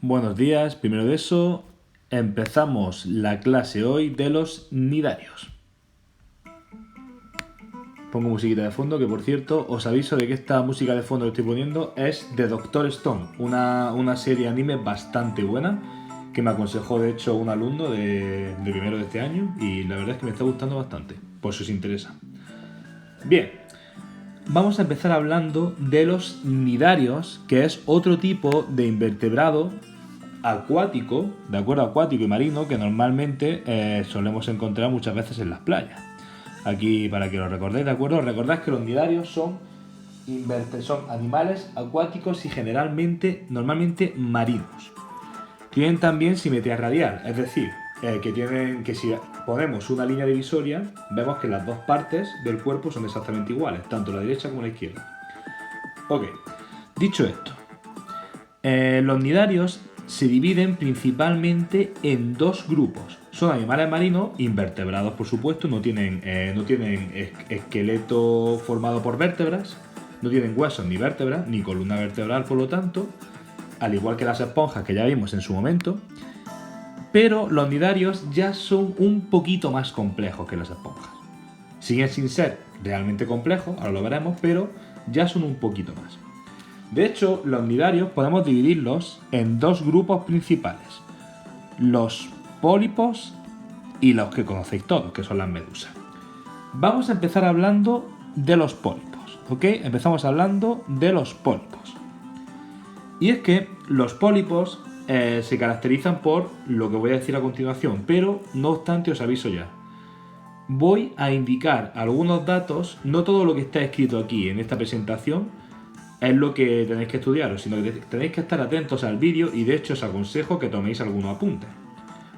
Buenos días, primero de eso, empezamos la clase hoy de los nidarios. Pongo musiquita de fondo, que por cierto, os aviso de que esta música de fondo que estoy poniendo es de Doctor Stone, una serie anime bastante buena, que me aconsejó de hecho un alumno de primero de este año, y la verdad es que me está gustando bastante, por si os interesa. Bien, vamos a empezar hablando de los nidarios, que es otro tipo de invertebrado acuático, de acuerdo, acuático y marino, que normalmente solemos encontrar muchas veces en las playas. Aquí, para que lo recordéis, ¿de acuerdo? Recordad que los nidarios son animales acuáticos y normalmente marinos. Tienen también simetría radial, es decir, que si ponemos una línea divisoria, vemos que las dos partes del cuerpo son exactamente iguales, tanto la derecha como la izquierda. Ok, dicho esto, los nidarios se dividen principalmente en dos grupos. Son animales marinos, invertebrados por supuesto, no tienen esqueleto formado por vértebras, no tienen huesos ni vértebras, ni columna vertebral por lo tanto, al igual que las esponjas que ya vimos en su momento, pero los nidarios ya son un poquito más complejos que las esponjas. Siguen sin ser realmente complejos, ahora lo veremos, pero ya son un poquito más. De hecho, los nidarios podemos dividirlos en dos grupos principales: los pólipos y los que conocéis todos, que son las medusas. Vamos a empezar hablando de los pólipos, ¿ok? Empezamos hablando de los pólipos. Y es que los pólipos se caracterizan por lo que voy a decir a continuación, pero no obstante os aviso ya. Voy a indicar algunos datos, no todo lo que está escrito aquí en esta presentación es lo que tenéis que estudiar, sino que tenéis que estar atentos al vídeo, y de hecho os aconsejo que toméis algunos apuntes.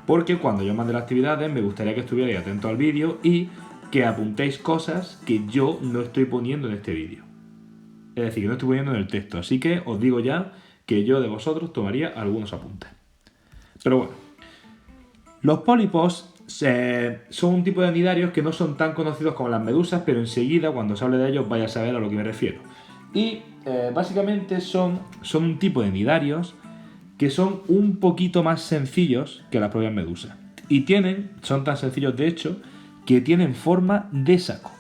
Porque cuando yo mande las actividades me gustaría que estuvierais atentos al vídeo y que apuntéis cosas que yo no estoy poniendo en este vídeo. Es decir, que no estoy poniendo en el texto. Así que os digo ya que yo de vosotros tomaría algunos apuntes. Pero bueno, los pólipos son un tipo de nidarios que no son tan conocidos como las medusas, pero enseguida cuando os hable de ellos vais a saber a lo que me refiero. Y básicamente son un tipo de nidarios que son un poquito más sencillos que las propias medusas. Y son tan sencillos de hecho, que tienen forma de saco.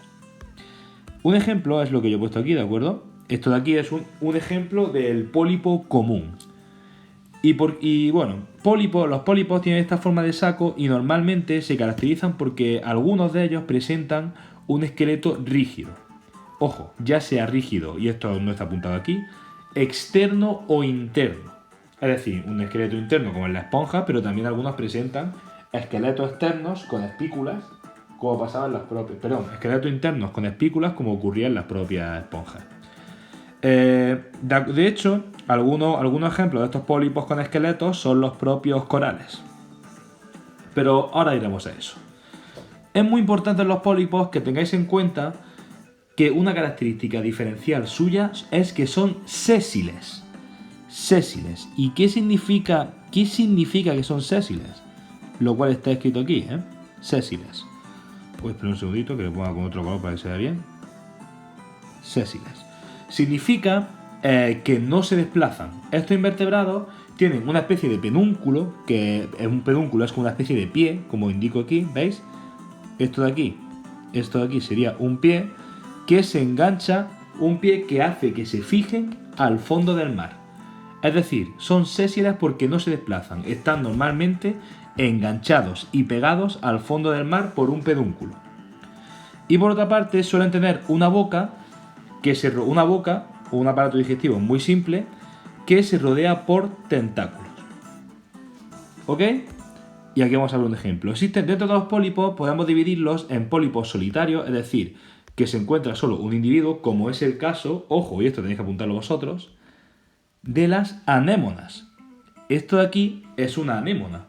Un ejemplo es lo que yo he puesto aquí, ¿de acuerdo? Esto de aquí es un ejemplo del pólipo común. Los pólipos tienen esta forma de saco y normalmente se caracterizan porque algunos de ellos presentan un esqueleto rígido. Ojo, ya sea rígido, y esto no está apuntado aquí, externo o interno. Es decir, un esqueleto interno como en la esponja, pero también algunos presentan esqueletos externos con espículas, como pasaba en las propias. Esqueletos internos con espículas, como ocurría en las propias esponjas. De hecho, algunos ejemplos de estos pólipos con esqueletos son los propios corales. Pero ahora iremos a eso. Es muy importante en los pólipos que tengáis en cuenta que una característica diferencial suya es que son sésiles. Sésiles. ¿Y qué significa que son sésiles? Lo cual está escrito aquí, ¿eh? Sésiles. Pues espera un segundito que le ponga con otro color para que se vea bien. Sésiles. Significa que no se desplazan. Estos invertebrados tienen una especie de pedúnculo, que es un pedúnculo, es como una especie de pie, como indico aquí, ¿veis? Esto de aquí sería un pie que se engancha, un pie que hace que se fijen al fondo del mar. Es decir, son sésiles porque no se desplazan, están normalmente enganchados y pegados al fondo del mar por un pedúnculo. Y por otra parte suelen tener una boca o un aparato digestivo muy simple que se rodea por tentáculos. ¿Ok? Y aquí vamos a ver un ejemplo. Existen dentro de los pólipos, podemos dividirlos en pólipos solitarios, es decir, que se encuentra solo un individuo, como es el caso, ojo, y esto tenéis que apuntarlo vosotros, de las anémonas. Esto de aquí es una anémona.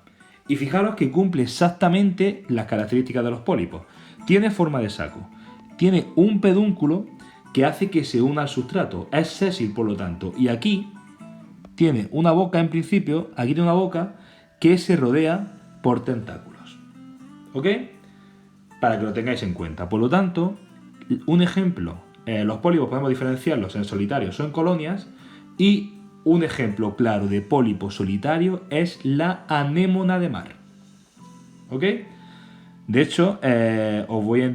Y fijaros que cumple exactamente las características de los pólipos. Tiene forma de saco. Tiene un pedúnculo que hace que se una al sustrato. Es sésil, por lo tanto. Y aquí tiene una boca, en principio, aquí tiene una boca que se rodea por tentáculos. ¿Ok? Para que lo tengáis en cuenta. Por lo tanto, un ejemplo, los pólipos podemos diferenciarlos en solitarios o en colonias, y un ejemplo claro de pólipo solitario es la anémona de mar. ¿Ok? De hecho, os voy a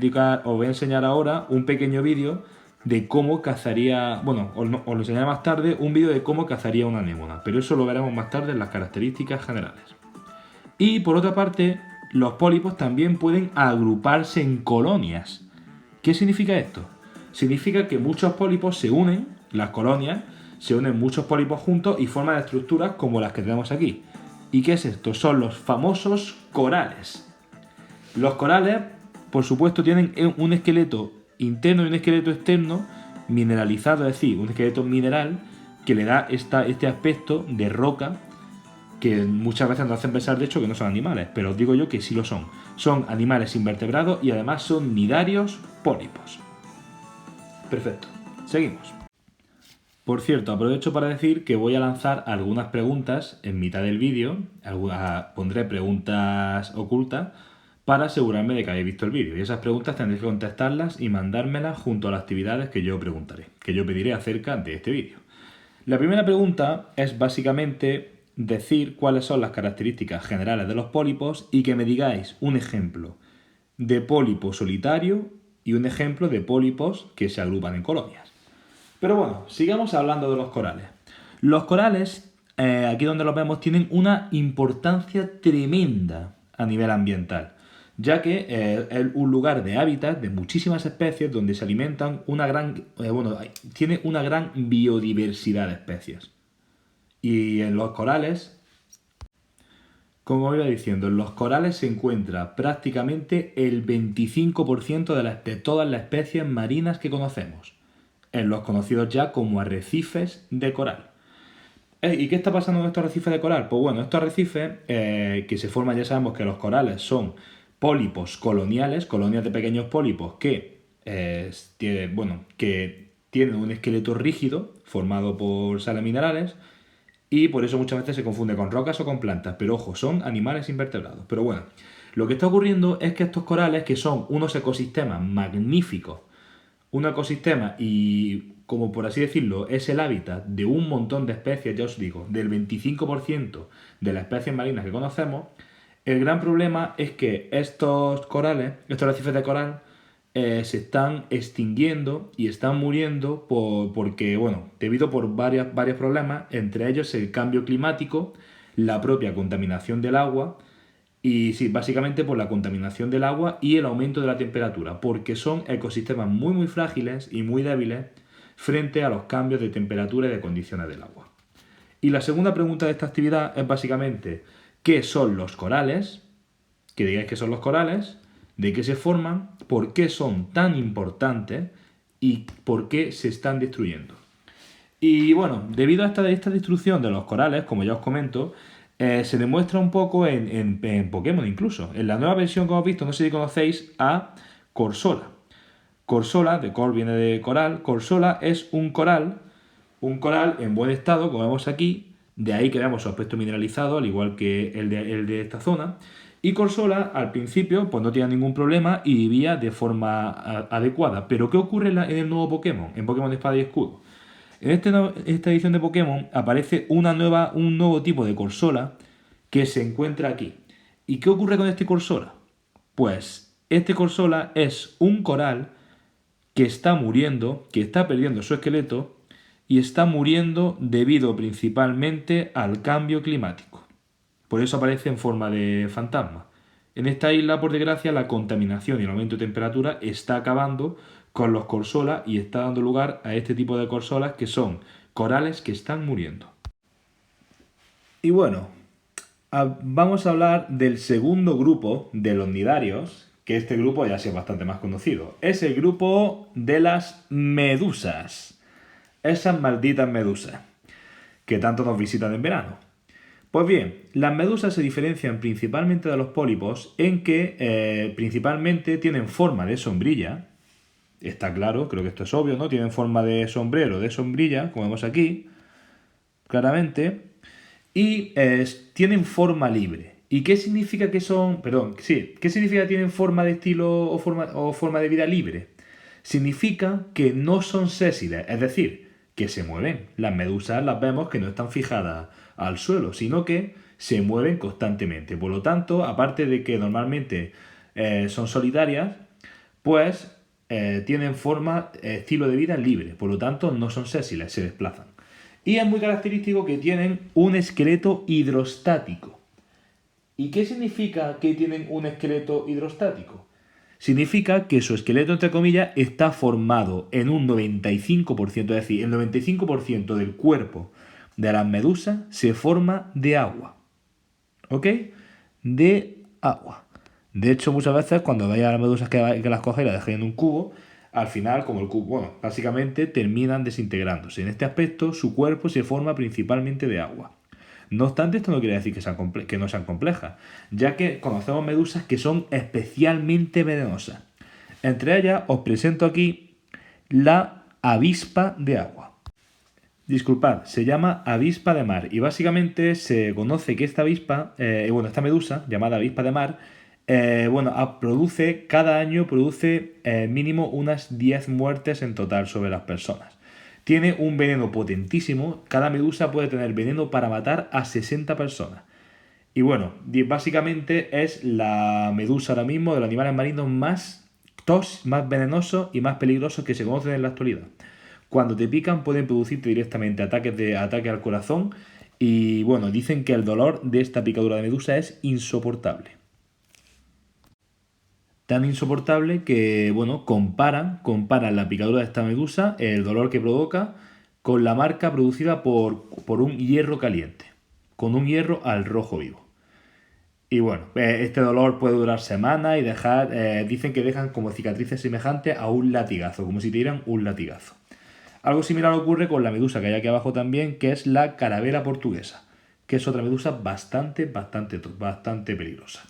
enseñar ahora un pequeño vídeo de cómo cazaría, bueno, os lo enseñaré más tarde, un vídeo de cómo cazaría una anémona, pero eso lo veremos más tarde en las características generales. Y por otra parte, los pólipos también pueden agruparse en colonias. ¿Qué significa esto? Significa que muchos pólipos se unen, las colonias, se unen muchos pólipos juntos y forman estructuras como las que tenemos aquí. ¿Y qué es esto? Son los famosos corales. Los corales, por supuesto, tienen un esqueleto interno y un esqueleto externo mineralizado, es decir, un esqueleto mineral que le da este aspecto de roca que muchas veces nos hacen pensar de hecho que no son animales, pero os digo yo que sí lo son. Son animales invertebrados y además son nidarios pólipos. Perfecto, seguimos. Por cierto, aprovecho para decir que voy a lanzar algunas preguntas en mitad del vídeo, pondré preguntas ocultas para asegurarme de que habéis visto el vídeo. Y esas preguntas tendréis que contestarlas y mandármelas junto a las actividades que yo preguntaré, que yo pediré acerca de este vídeo. La primera pregunta es básicamente decir cuáles son las características generales de los pólipos y que me digáis un ejemplo de pólipo solitario y un ejemplo de pólipos que se agrupan en colonias. Pero bueno, sigamos hablando de los corales. Los corales, aquí donde los vemos, tienen una importancia tremenda a nivel ambiental, ya que es un lugar de hábitat de muchísimas especies donde se alimentan tiene una gran biodiversidad de especies. Y en los corales, como iba diciendo, en los corales se encuentra prácticamente el 25% de todas las especies marinas que conocemos, en los conocidos ya como arrecifes de coral. ¿Y qué está pasando con estos arrecifes de coral? Pues bueno, estos arrecifes que se forman, ya sabemos que los corales son pólipos coloniales, colonias de pequeños pólipos que tienen un esqueleto rígido formado por sales minerales y por eso muchas veces se confunde con rocas o con plantas, pero ojo, son animales invertebrados. Pero bueno, lo que está ocurriendo es que estos corales, que son unos ecosistemas magníficos, un ecosistema y, como por así decirlo, es el hábitat de un montón de especies, ya os digo, del 25% de las especies marinas que conocemos, el gran problema es que estos corales, estos arrecifes de coral, se están extinguiendo y están muriendo porque, debido por varios problemas, entre ellos el cambio climático, la propia contaminación del agua y sí, básicamente por la contaminación del agua y el aumento de la temperatura, porque son ecosistemas muy muy frágiles y muy débiles frente a los cambios de temperatura y de condiciones del agua. Y la segunda pregunta de esta actividad es básicamente ¿qué son los corales? Que digáis qué son los corales, de qué se forman, por qué son tan importantes y por qué se están destruyendo. Y bueno, debido a esta destrucción de los corales, como ya os comento, se demuestra un poco en Pokémon incluso. En la nueva versión que hemos visto, no sé si conocéis a Corsola. Corsola, de Cor viene de coral, Corsola es un coral en buen estado, como vemos aquí, de ahí que veamos su aspecto mineralizado, al igual que el de esta zona. Y Corsola al principio pues no tenía ningún problema y vivía de forma adecuada. Pero ¿qué ocurre en el nuevo Pokémon? En Pokémon Espada y Escudo. En esta edición de Pokémon aparece un nuevo tipo de Corsola que se encuentra aquí. ¿Y qué ocurre con este Corsola? Pues este Corsola es un coral que está muriendo, que está perdiendo su esqueleto y está muriendo debido principalmente al cambio climático. Por eso aparece en forma de fantasma. En esta isla, por desgracia, la contaminación y el aumento de temperatura está acabando con los corsolas y está dando lugar a este tipo de corsolas que son corales que están muriendo. Y bueno, vamos a hablar del segundo grupo de los nidarios, que este grupo ya es bastante más conocido. Es el grupo de las medusas. Esas malditas medusas que tanto nos visitan en verano. Pues bien, las medusas se diferencian principalmente de los pólipos en que principalmente tienen forma de sombrilla. Está claro, creo que esto es obvio, ¿no? Tienen forma de sombrero, de sombrilla, como vemos aquí, claramente. Y tienen forma libre. ¿Y qué significa que son... ¿qué significa que tienen forma de estilo o forma de vida libre? Significa que no son sésiles, es decir, que se mueven. Las medusas las vemos que no están fijadas al suelo, sino que se mueven constantemente. Por lo tanto, aparte de que normalmente son solitarias, pues tienen forma, estilo de vida libre. Por lo tanto, no son sésiles, se desplazan. Y es muy característico que tienen un esqueleto hidrostático. ¿Y qué significa que tienen un esqueleto hidrostático? Significa que su esqueleto, entre comillas, está formado en un 95%, es decir, el 95% del cuerpo de las medusas se forma de agua. ¿Ok? De agua. De hecho, muchas veces cuando veis a las medusas que las coge y las dejáis en un cubo, al final, como el cubo, bueno, básicamente terminan desintegrándose. En este aspecto, su cuerpo se forma principalmente de agua. No obstante, esto no quiere decir que no sean complejas, ya que conocemos medusas que son especialmente venenosas. Entre ellas os presento aquí la avispa de agua. Disculpad, se llama avispa de mar y básicamente se conoce que esta avispa, esta medusa llamada avispa de mar, cada año produce mínimo unas 10 muertes en total sobre las personas. Tiene un veneno potentísimo, cada medusa puede tener veneno para matar a 60 personas. Y bueno, básicamente es la medusa ahora mismo de los animales marinos más venenosos y más peligrosos que se conocen en la actualidad. Cuando te pican pueden producirte directamente ataques al corazón y bueno, dicen que el dolor de esta picadura de medusa es insoportable. Tan insoportable que, bueno, comparan la picadura de esta medusa, el dolor que provoca, con la marca producida por un hierro caliente, con un hierro al rojo vivo. Y bueno, este dolor puede durar semanas y dicen que dejan como cicatrices semejantes a un latigazo, como si te dieran un latigazo. Algo similar ocurre con la medusa que hay aquí abajo también, que es la calavera portuguesa, que es otra medusa bastante peligrosa.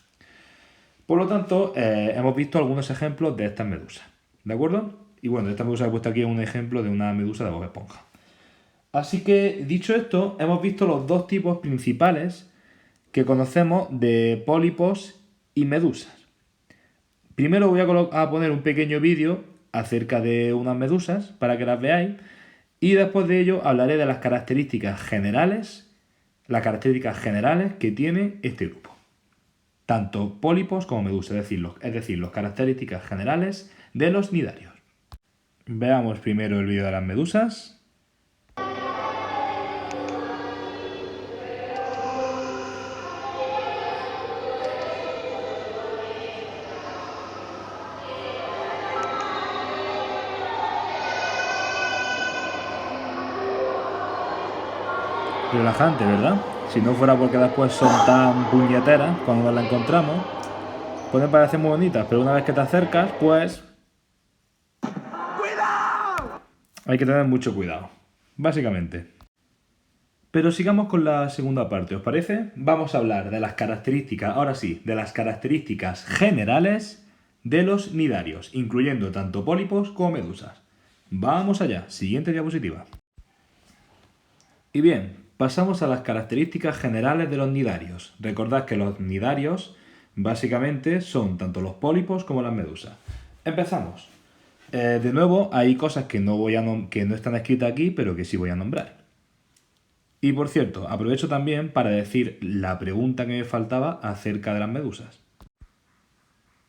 Por lo tanto, hemos visto algunos ejemplos de estas medusas, ¿de acuerdo? Y bueno, esta medusa que he puesto aquí es un ejemplo de una medusa de Bob Esponja. Así que, dicho esto, hemos visto los dos tipos principales que conocemos de pólipos y medusas. Primero voy a poner un pequeño vídeo acerca de unas medusas para que las veáis y después de ello hablaré de las características generales que tiene este grupo. Tanto pólipos como medusas, es decir, las características generales de los nidarios. Veamos primero el vídeo de las medusas. Relajante, ¿verdad? Si no fuera porque después son tan puñeteras cuando nos las encontramos, pueden parecer muy bonitas, pero una vez que te acercas, pues ¡cuidado! Hay que tener mucho cuidado, básicamente. Pero sigamos con la segunda parte, ¿os parece? Vamos a hablar de las características, ahora sí, de las características generales de los nidarios, incluyendo tanto pólipos como medusas. Vamos allá, siguiente diapositiva. Y bien, pasamos a las características generales de los nidarios. Recordad que los nidarios básicamente son tanto los pólipos como las medusas. Empezamos. De nuevo, hay cosas que no están escritas aquí, pero que sí voy a nombrar. Y por cierto, aprovecho también para decir la pregunta que me faltaba acerca de las medusas.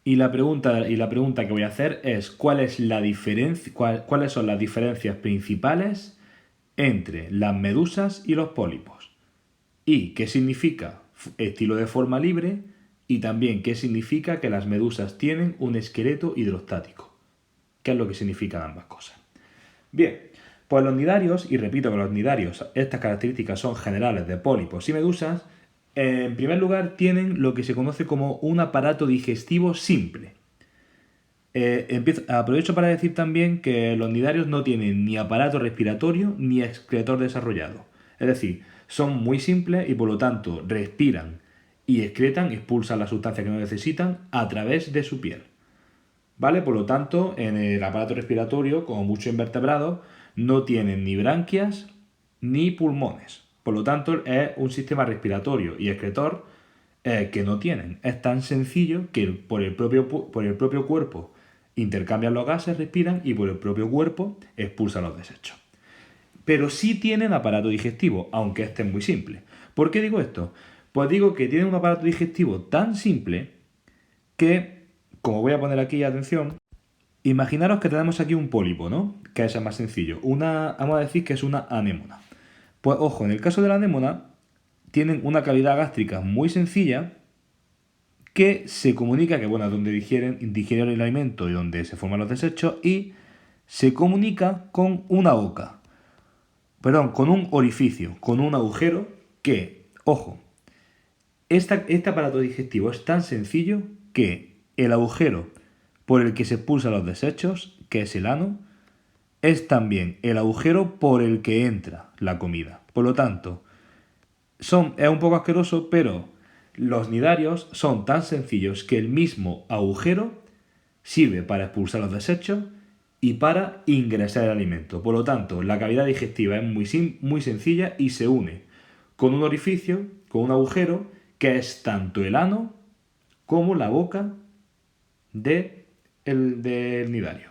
Y la pregunta que voy a hacer es cuáles son las diferencias principales entre las medusas y los pólipos. Y qué significa estilo de forma libre y también qué significa que las medusas tienen un esqueleto hidrostático. ¿Qué es lo que significan ambas cosas? Bien, pues los nidarios, y repito que los nidarios, estas características son generales de pólipos y medusas, en primer lugar tienen lo que se conoce como un aparato digestivo simple. Aprovecho para decir también que los nidarios no tienen ni aparato respiratorio ni excretor desarrollado. Es decir, son muy simples y por lo tanto respiran y expulsan la sustancia que no necesitan a través de su piel. ¿Vale? Por lo tanto, en el aparato respiratorio, como muchos invertebrados, no tienen ni branquias ni pulmones. Por lo tanto, es un sistema respiratorio y excretor que no tienen. Es tan sencillo que por el propio cuerpo intercambian los gases, respiran y por el propio cuerpo expulsan los desechos. pero sí tienen aparato digestivo, aunque este es muy simple. ¿Por qué digo esto? Pues digo que tienen un aparato digestivo tan simple que, como voy a poner aquí, atención, imaginaros que tenemos aquí un pólipo, ¿no? Que es el más sencillo. Vamos a decir que es una anémona. Pues ojo, en el caso de la anémona, tienen una cavidad gástrica muy sencilla que se comunica, que bueno, es donde digieren el alimento y donde se forman los desechos, y se comunica con una boca, perdón, con un orificio, con un agujero que, ojo, este aparato digestivo es tan sencillo que el agujero por el que se expulsan los desechos, que es el ano, es también el agujero por el que entra la comida. Por lo tanto, es un poco asqueroso, pero los nidarios son tan sencillos que el mismo agujero sirve para expulsar los desechos y para ingresar el alimento. Por lo tanto, la cavidad digestiva es muy sencilla y se une con un orificio, con un agujero, que es tanto el ano como la boca del nidario.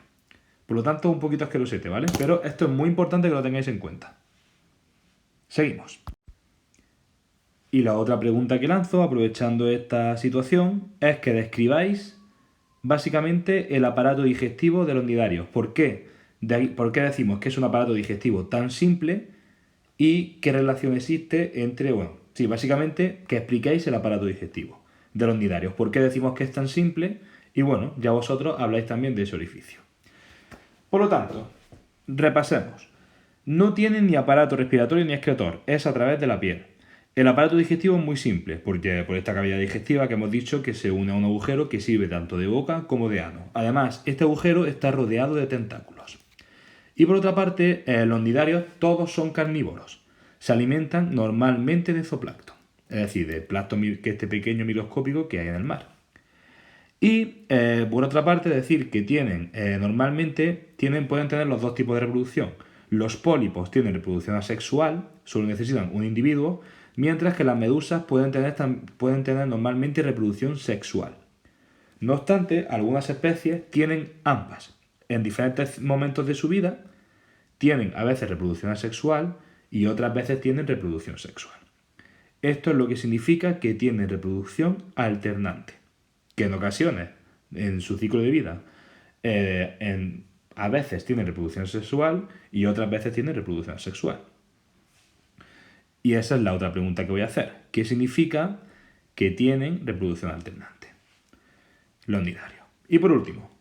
Por lo tanto, un poquito asquerosete, ¿vale? Pero esto es muy importante que lo tengáis en cuenta. Seguimos. Y la otra pregunta que lanzo, aprovechando esta situación, es que describáis básicamente el aparato digestivo de los nidarios. ¿Por qué? ¿Por qué decimos que es un aparato digestivo tan simple y qué relación existe entre, bueno, sí, básicamente que expliquéis el aparato digestivo de los nidarios? ¿Por qué decimos que es tan simple? Y bueno, ya vosotros habláis también de ese orificio. Por lo tanto, repasemos. No tienen ni aparato respiratorio ni excretor, es a través de la piel. El aparato digestivo es muy simple, porque por esta cavidad digestiva que hemos dicho que se une a un agujero que sirve tanto de boca como de ano. Además, este agujero está rodeado de tentáculos. Y por otra parte, los nidarios todos son carnívoros. Se alimentan normalmente de zooplancton, es decir, de plancton, que este pequeño microscópico que hay en el mar. Y por otra parte, decir que pueden tener los dos tipos de reproducción. Los pólipos tienen reproducción asexual, solo necesitan un individuo, mientras que las medusas pueden tener normalmente reproducción sexual. No obstante, algunas especies tienen ambas. En diferentes momentos de su vida tienen a veces reproducción asexual y otras veces tienen reproducción sexual. Esto es lo que significa que tienen reproducción alternante, que en ocasiones, en su ciclo de vida, a veces tienen reproducción sexual y otras veces tienen reproducción asexual. Y esa es la otra pregunta que voy a hacer. ¿Qué significa que tienen reproducción alternante? Los nidarios. Y por último,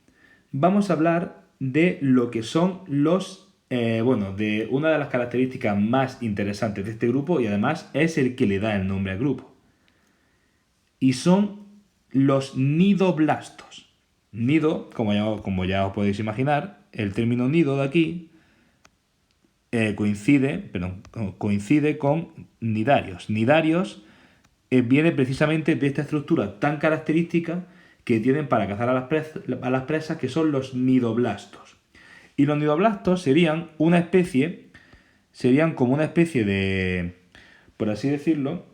vamos a hablar de lo que son de una de las características más interesantes de este grupo y además es el que le da el nombre al grupo. Y son los nidoblastos. Nido, como ya os podéis imaginar, el término nido de aquí coincide con nidarios. Nidarios viene precisamente de esta estructura tan característica que tienen para cazar a las presas, que son los nidoblastos. Y los nidoblastos serían como una especie de, por así decirlo,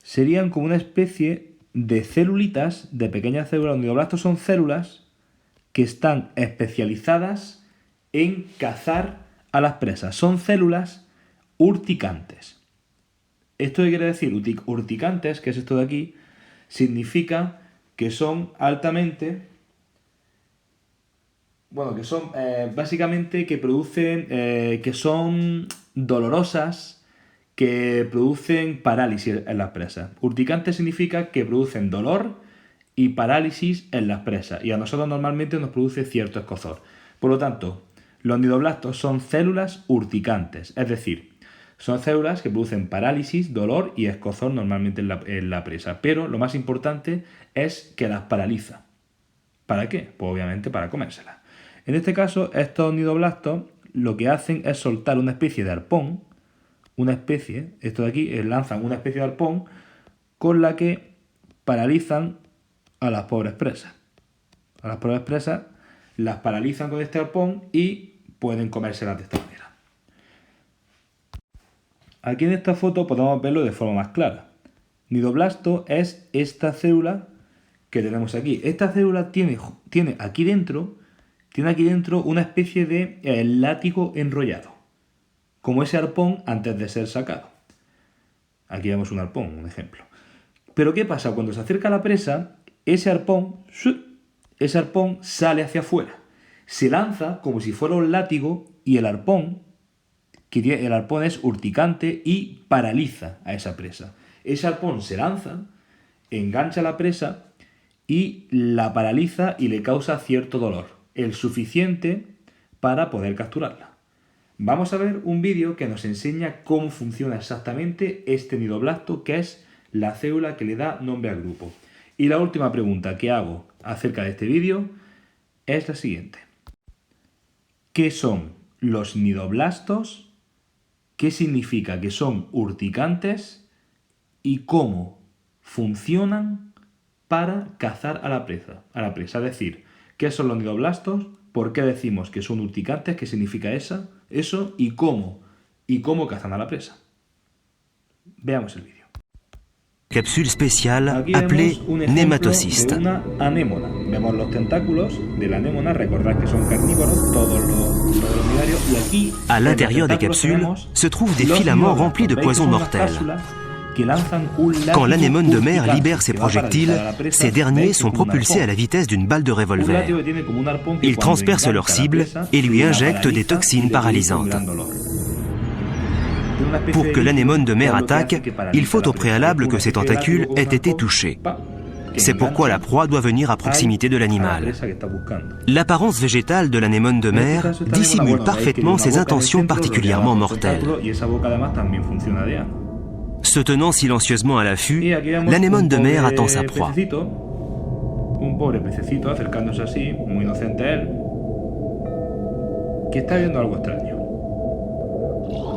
serían como una especie de célulitas, de pequeñas células. Los nidoblastos son células que están especializadas en cazar a las presas. Son células urticantes. ¿Esto qué quiere decir? Urticantes, que es esto de aquí, significa que son básicamente que producen, que son dolorosas, que producen parálisis en las presas. Urticante significa que producen dolor y parálisis en las presas, y a nosotros normalmente nos produce cierto escozor. Por lo tanto, los nidoblastos son células urticantes, es decir, son células que producen parálisis, dolor y escozor normalmente en la presa. Pero lo más importante es que las paraliza. ¿Para qué? Pues obviamente para comérselas. En este caso, estos nidoblastos lo que hacen es soltar una especie de arpón, esto de aquí, lanzan una especie de arpón con la que paralizan a las pobres presas. A las pobres presas las paralizan con este arpón y pueden comérselas de esta manera. Aquí en esta foto podemos verlo de forma más clara. Nidoblasto es esta célula que tenemos aquí. Esta célula tiene aquí dentro una especie de látigo enrollado. como ese arpón antes de ser sacado. Aquí vemos un arpón, un ejemplo. Pero ¿qué pasa? Cuando se acerca a la presa, ese arpón sale hacia afuera. Se lanza como si fuera un látigo y el arpón es urticante y paraliza a esa presa. Ese arpón se lanza, engancha a la presa y la paraliza y le causa cierto dolor, el suficiente para poder capturarla. Vamos a ver un vídeo que nos enseña cómo funciona exactamente este nidoblasto, que es la célula que le da nombre al grupo. Y la última pregunta que hago acerca de este vídeo es la siguiente. ¿Qué son los nidoblastos? ¿Qué significa que son urticantes? ¿Y cómo funcionan para cazar a la presa? Es decir, ¿qué son los nidoblastos? ¿Por qué decimos que son urticantes? ¿Qué significa eso? ¿Y cómo cazan a la presa? Veamos el vídeo. Capsule spéciale Aquí appelée vemos un ejemplo nématocyste. de una anémona. Vemos los tentáculos de la anémona. Recordad que son carnívoros, todos los nidarios. Y aquí, À l'intérieur des capsules se trouvent des filaments remplis de poisons mortels. Quand l'anémone de mer libère ses projectiles, ces derniers sont propulsés à la vitesse d'une balle de revolver. Ils transpercent leur cible et lui injectent des toxines paralysantes. Pour que l'anémone de mer attaque, il faut au préalable que ses tentacules aient été touchés. C'est pourquoi la proie doit venir à proximité de l'animal. L'apparence végétale de l'anémone de mer dissimule parfaitement ses intentions particulièrement mortelles. Se tenant silencieusement à l'affût, l'anémone de mer attend sa proie. Un pobre pececito acercándose así, muy inocente él, que está viendo algo extraño.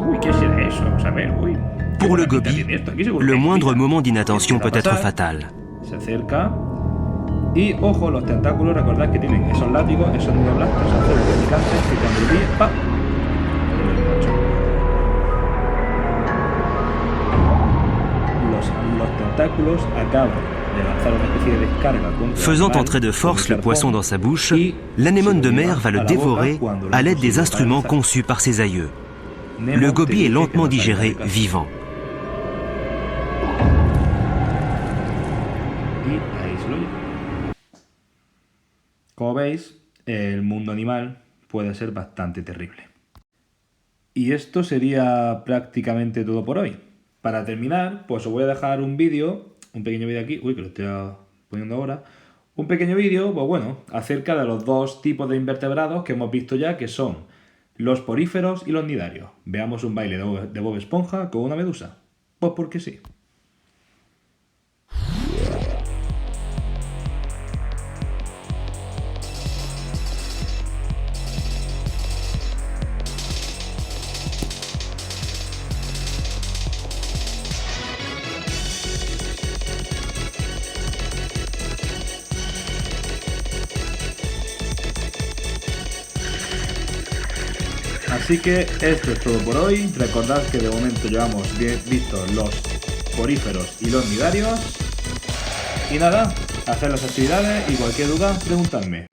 Uy, ¿qué será eso? Vamos a ver, uy. Pour le gobie, le moindre moment d'inattention peut être fatal. Se acerca y, ojo, los tentáculos, recordad que tienen esos látigos, esos nidoblastos, esos células picantes que cuando el día, ¡pam! Los tentáculos acaban de lanzar una especie de descarga contra Faisant entrer de force le poisson dans sa bouche, l'anémone de mer va le dévorer à l'aide des instruments conçus par ses aïeux. Le gobie est lentement digéré vivant. Y ahí se lo lleva. Como veis, el mundo animal puede ser bastante terrible. Y esto sería prácticamente todo por hoy. Para terminar, pues os voy a dejar un vídeo, un pequeño vídeo aquí, uy, que lo estoy poniendo ahora, un pequeño vídeo, pues bueno, acerca de los dos tipos de invertebrados que hemos visto ya, que son los poríferos y los nidarios. Veamos un baile de Bob Esponja con una medusa. Pues porque sí. Así que esto es todo por hoy. Recordad que de momento llevamos vistos los poríferos y los nidarios. Y nada, hacer las actividades y cualquier duda, preguntadme.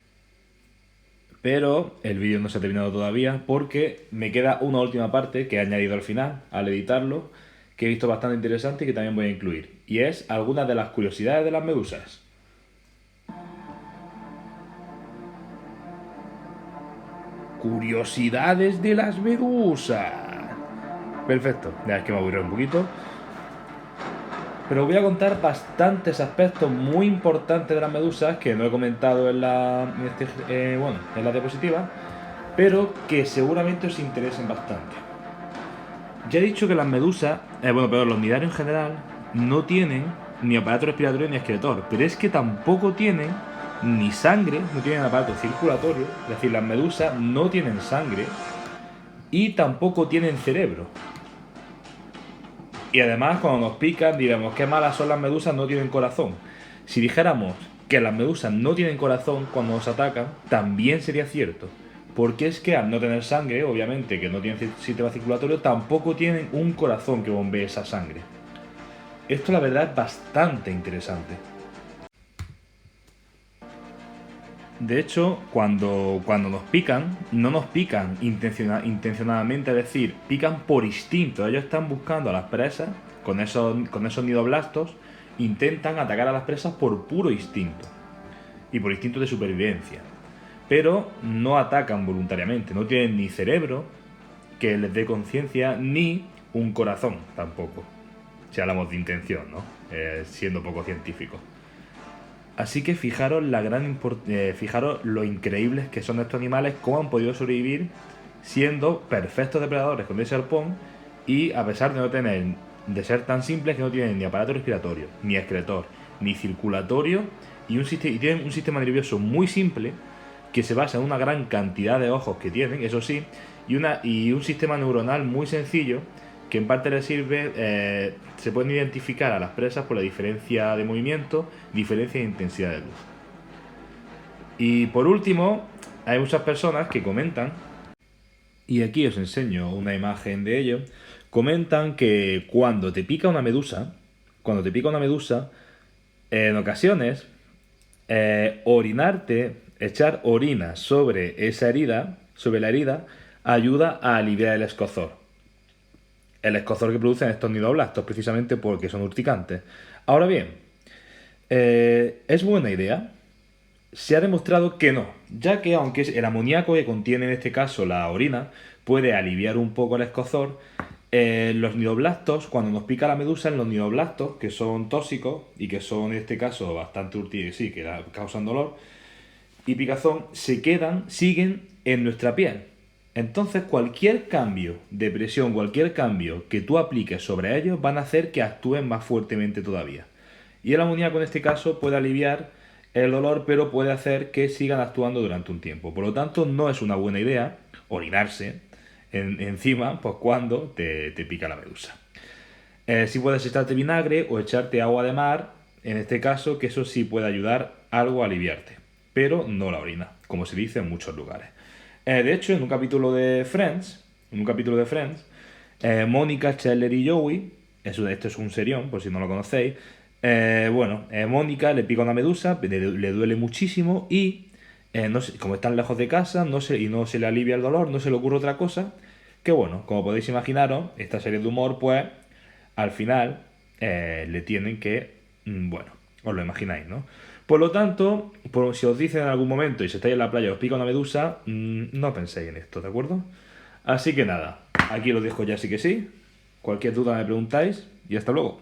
Pero el vídeo no se ha terminado todavía porque me queda una última parte que he añadido al final, al editarlo, que he visto bastante interesante y que también voy a incluir. Y es algunas de las curiosidades de las medusas. Curiosidades de las medusas. Perfecto, ya es que me aburrí un poquito. Pero os voy a contar bastantes aspectos muy importantes de las medusas que no he comentado en la diapositiva, pero que seguramente os interesen bastante. Ya he dicho que las medusas, los nidarios en general, no tienen ni aparato respiratorio ni excretor, pero es que tampoco tienen ni sangre, no tienen aparato circulatorio, es decir, las medusas no tienen sangre y tampoco tienen cerebro. Y además, cuando nos pican, diremos qué malas son las medusas, no tienen corazón. Si dijéramos que las medusas no tienen corazón cuando nos atacan, también sería cierto. Porque es que al no tener sangre, obviamente, que no tienen sistema circulatorio, tampoco tienen un corazón que bombee esa sangre. Esto, la verdad, es bastante interesante. De hecho, cuando nos pican, no nos pican intencionadamente, es decir, pican por instinto. Ellos están buscando a las presas, con esos nidoblastos, intentan atacar a las presas por puro instinto. Y por instinto de supervivencia. Pero no atacan voluntariamente, no tienen ni cerebro que les dé conciencia, ni un corazón tampoco. Si hablamos de intención, ¿no? Siendo poco científico. Así que fijaros fijaros lo increíbles que son estos animales, cómo han podido sobrevivir siendo perfectos depredadores con ese arpón y a pesar de ser tan simples que no tienen ni aparato respiratorio, ni excretor, ni circulatorio y tienen un sistema nervioso muy simple que se basa en una gran cantidad de ojos que tienen, eso sí, y un sistema neuronal muy sencillo que en parte les sirve, se pueden identificar a las presas por la diferencia de movimiento, diferencia de intensidad de luz. Y por último, hay muchas personas que comentan, y aquí os enseño una imagen de ello, comentan que cuando te pica una medusa, en ocasiones, echar orina sobre esa herida, sobre la herida, ayuda a aliviar el escozor. El escozor que producen estos nidoblastos, precisamente porque son urticantes. Ahora bien, ¿es buena idea? Se ha demostrado que no, ya que aunque el amoníaco que contiene en este caso la orina puede aliviar un poco el escozor, los nidoblastos, cuando nos pica la medusa, en los nidoblastos, que son tóxicos y que son en este caso bastante sí, que causan dolor y picazón, siguen en nuestra piel. Entonces cualquier cambio de presión, cualquier cambio que tú apliques sobre ellos van a hacer que actúen más fuertemente todavía. Y el amoníaco en este caso puede aliviar el dolor, pero puede hacer que sigan actuando durante un tiempo. Por lo tanto, no es una buena idea orinarse encima pues cuando te pica la medusa. Si puedes echarte vinagre o echarte agua de mar, en este caso, que eso sí puede ayudar algo a aliviarte, pero no la orina, como se dice en muchos lugares. De hecho, en un capítulo de Friends, Mónica, Chandler y Joey, esto es un serión, por si no lo conocéis, Mónica le pica una medusa, le duele muchísimo y como están lejos de casa y no se le alivia el dolor, no se le ocurre otra cosa, que bueno, como podéis imaginaros, esta serie de humor, pues, al final le tienen que, os lo imagináis, ¿no? Por lo tanto, si os dicen en algún momento y si estáis en la playa y os pica una medusa, no penséis en esto, ¿de acuerdo? Así que nada, aquí lo dejo ya sí que sí. Cualquier duda me preguntáis y hasta luego.